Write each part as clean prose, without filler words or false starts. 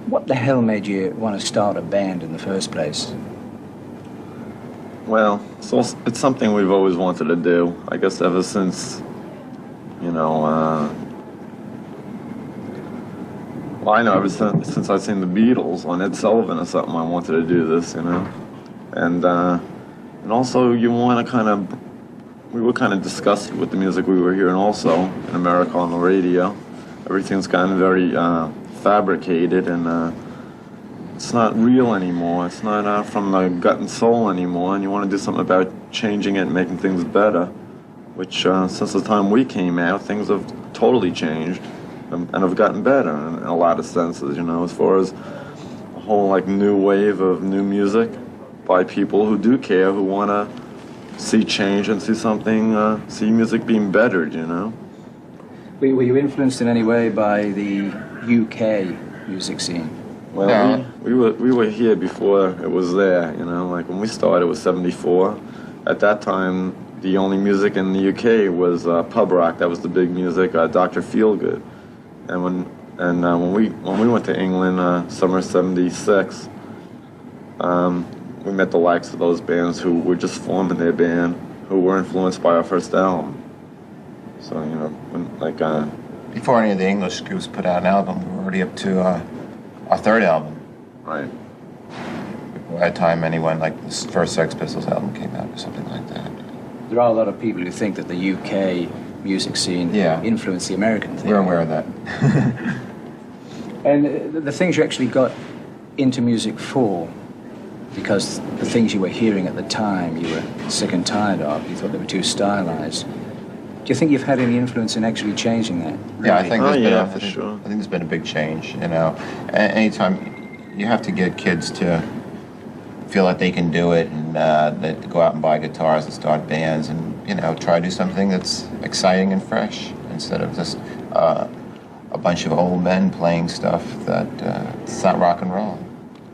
What the hell made you want to start a band in the first place? Well, it's something we've always wanted to do. I guess ever since, you know, well, I know ever since I've seen the Beatles on Ed Sullivan or something, I wanted to do this, you know. And also you want to we were kind of disgusted with the music we were hearing also in America on the radio. Everything's gotten very fabricated, and it's not real anymore. It's not from the gut and soul anymore, and you want to do something about changing it and making things better, which since the time we came out, things have totally changed and have gotten better in a lot of senses, you know, as far as a whole like new wave of new music by people who do care, who want to see change and see something, see music being bettered, you know. Were you influenced in any way by the UK music scene? Well, we were here before it was there, you know. Like when we started, it was '74. At that time, the only music in the UK was pub rock. That was the big music. Dr. Feelgood. And when we went to England, summer '76, we met the likes of those bands who were just forming their band, who were influenced by our first album. So you know, before any of the English groups put out an album, we were already up to our third album. Right. By the time anyone, like the first Sex Pistols album came out or something like that. There are a lot of people who think that the UK music scene influenced the American thing. We're aware of that. And the things you actually got into music for, because the things you were hearing at the time you were sick and tired of, you thought they were too stylized. Do you think you've had any influence in actually changing that? Yeah, I think sure. I think there's been a big change, you know. Anytime you have to get kids to feel like they can do it, and they go out and buy guitars and start bands, and you know, try to do something that's exciting and fresh instead of just a bunch of old men playing stuff that it's not rock and roll.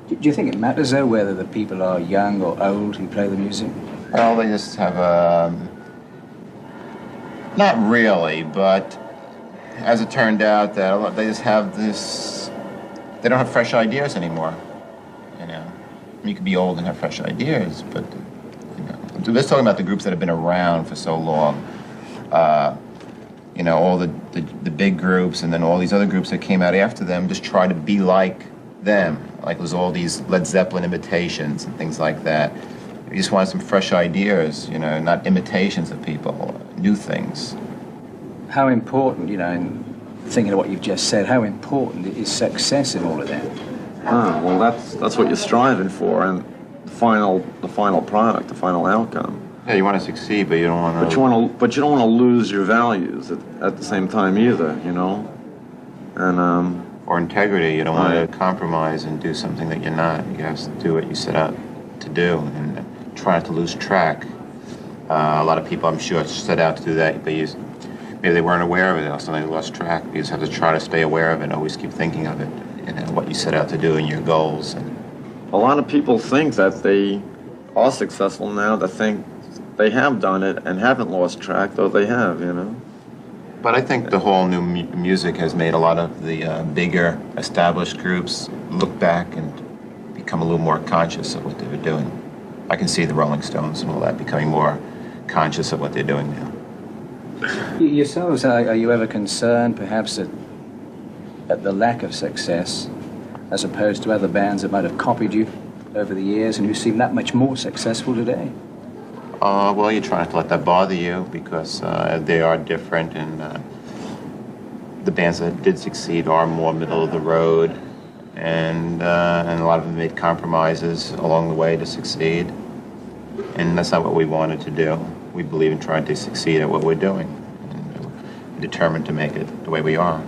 Do you think it matters though whether the people are young or old who play the music? Well, they just have not really, but as it turned out, that they just have this. They don't have fresh ideas anymore. You know, you could be old and have fresh ideas, but you know, let's talk about the groups that have been around for so long. You know, all the big groups, and then all these other groups that came out after them just try to be like them. Like there's all these Led Zeppelin imitations and things like that. You just want some fresh ideas, you know, not imitations of people, new things. How important, you know, in thinking of what you've just said, how important is success in all of that? Well, that's what you're striving for, and the final product, the final outcome. Yeah, you want to succeed, but you don't want to. But you don't want to lose your values at the same time either, you know, and or integrity. You don't want to compromise and do something that you're not. You have to do what you set out to do, and try not to lose track. A lot of people, I'm sure, set out to do that, but maybe they weren't aware of it, or something, they lost track. You just have to try to stay aware of it and always keep thinking of it, and what you set out to do and your goals. And a lot of people think that they are successful now, that think they have done it and haven't lost track, though they have, you know. But I think the whole new music has made a lot of the bigger established groups look back and become a little more conscious of what they were doing. I can see the Rolling Stones and all that becoming more conscious of what they're doing now. Yourselves, are you ever concerned perhaps at the lack of success as opposed to other bands that might have copied you over the years and who seem that much more successful today? Well, you try not to let that bother you because they are different, and the bands that did succeed are more middle of the road, and a lot of them made compromises along the way to succeed, and that's not what we wanted to do. We believe in trying to succeed at what we're doing, and we're determined to make it the way we are.